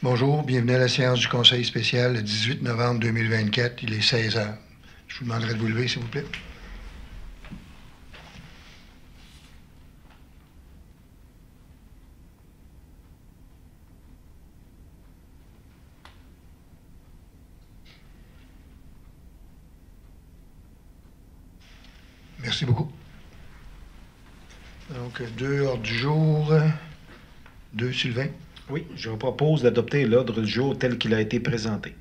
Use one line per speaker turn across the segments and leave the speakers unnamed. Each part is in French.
Bonjour, bienvenue à la séance du Conseil spécial le 18 novembre 2024. Il est 16 heures. Je vous demanderai de vous lever, s'il vous plaît. Merci beaucoup. Donc, 2 ordres du jour. 2, Sylvain.
Oui, je vous propose d'adopter l'ordre du jour tel qu'il a été présenté.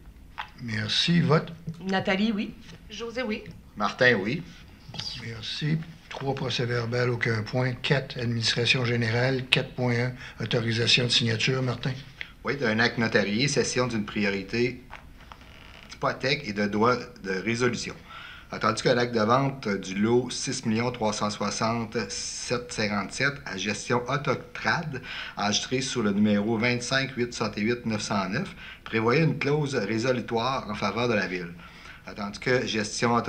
Merci. Vote.
Nathalie, oui. José, oui.
Martin, oui.
Merci. 3 procès-verbal, aucun point. 4, administration générale. 4.1, autorisation de signature. Martin.
Oui, d'un acte notarié, cession d'une priorité hypothèque et de droit de résolution. Attendu que l'acte de vente du lot 6 360 757 à gestion Autotrad, enregistré sous le numéro 25 868 909, prévoyait une clause résolutoire en faveur de la ville. Attendu que gestion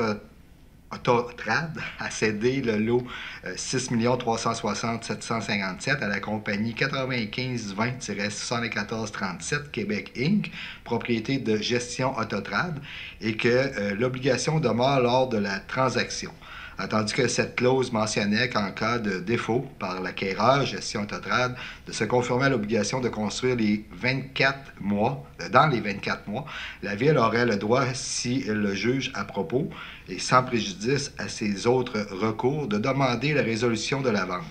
Autotrad a cédé le lot 6 360 757 à la compagnie 9520-7437 Québec Inc., propriété de gestion Autotrad, et que l'obligation demeure lors de la transaction. Attendu que cette clause mentionnait qu'en cas de défaut par l'acquéreur, gestion Autotrad, de se conformer à l'obligation de construire dans les 24 mois, la Ville aurait le droit, si elle le juge à propos, et sans préjudice à ses autres recours, de demander la résolution de la vente.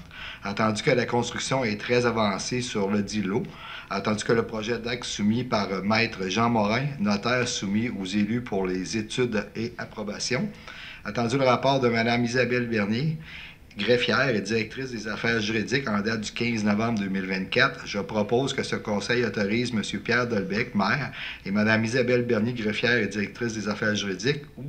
Attendu que la construction est très avancée sur le dit lot, attendu que le projet d'acte soumis par Maître Jean Morin, notaire soumis aux élus pour les études et approbations, attendu le rapport de Mme Isabelle Bernier, greffière et directrice des affaires juridiques en date du 15 novembre 2024, je propose que ce conseil autorise M. Pierre Delbecq, maire, et Mme Isabelle Bernier, greffière et directrice des affaires juridiques, ou,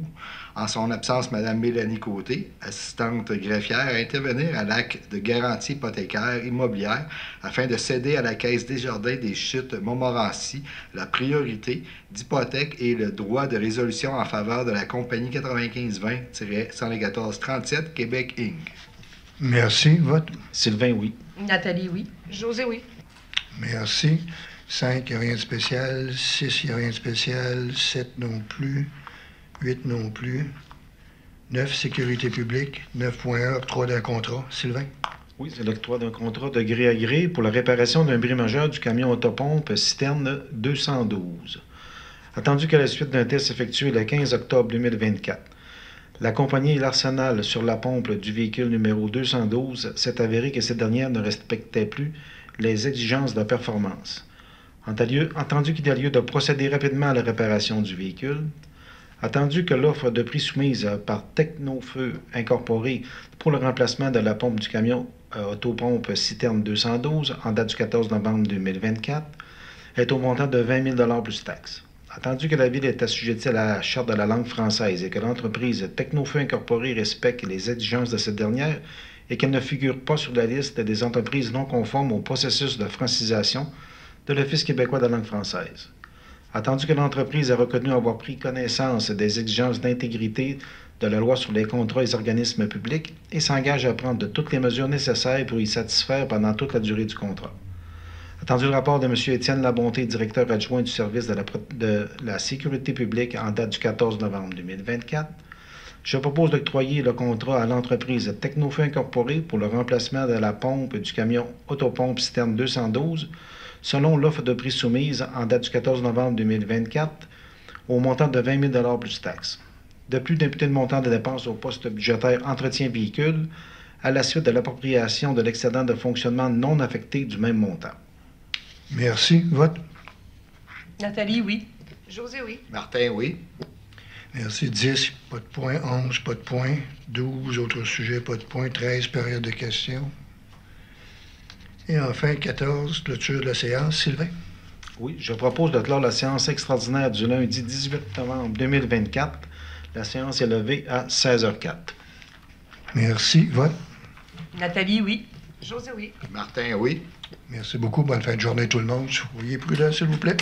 en son absence, Mme Mélanie Côté, assistante greffière, à intervenir à l'acte de garantie hypothécaire immobilière afin de céder à la Caisse Desjardins des Chutes Montmorency la priorité d'hypothèque et le droit de résolution en faveur de la compagnie 9520-11437 Québec Inc.
Merci. Vote.
Sylvain, oui.
Nathalie, oui. José, oui.
Merci. 5, il n'y a rien de spécial. 6, il n'y a rien de spécial. 7 non plus. 8 non plus. 9, sécurité publique. 9.1, octroi d'un contrat. Sylvain.
Oui, c'est l'octroi d'un contrat de gré à gré pour la réparation d'un bris majeur du camion autopompe citerne 212. Attendu qu'à la suite d'un test effectué le 15 octobre 2024, la compagnie et l'arsenal sur la pompe du véhicule numéro 212 s'est avéré que cette dernière ne respectait plus les exigences de performance. Entendu qu'il y a lieu de procéder rapidement à la réparation du véhicule, attendu que l'offre de prix soumise par Technofeu Incorporé pour le remplacement de la pompe du camion autopompe citerne 212 en date du 14 novembre 2024 est au montant de 20 000 plus taxes. Attendu que la Ville est assujettie à la Charte de la langue française et que l'entreprise Technofeu Incorporée respecte les exigences de cette dernière et qu'elle ne figure pas sur la liste des entreprises non conformes au processus de francisation de l'Office québécois de la langue française. Attendu que l'entreprise a reconnu avoir pris connaissance des exigences d'intégrité de la loi sur les contrats et les organismes publics et s'engage à prendre toutes les mesures nécessaires pour y satisfaire pendant toute la durée du contrat. Attendu le rapport de M. Étienne Labonté, directeur adjoint du service de la sécurité publique en date du 14 novembre 2024, je propose d'octroyer le contrat à l'entreprise Technofeu Incorporée pour le remplacement de la pompe du camion autopompe citerne 212 selon l'offre de prix soumise en date du 14 novembre 2024 au montant de 20 000 plus taxes. De plus, d'imputer le montant de dépenses au poste budgétaire entretien véhicule à la suite de l'appropriation de l'excédent de fonctionnement non affecté du même montant.
Merci. Vote.
Nathalie, oui. José, oui.
Martin, oui.
Merci. 10, pas de point. 11, pas de point. 12, autres sujets, pas de point. 13, période de questions. Et enfin, 14, clôture de la séance. Sylvain.
Oui, je propose de clore la séance extraordinaire du lundi 18 novembre 2024. La séance est levée à 16h04.
Merci. Vote.
Nathalie, oui. José, oui.
Martin, oui.
Merci beaucoup. Bonne fin de journée tout le monde. Soyez prudents, s'il vous plaît.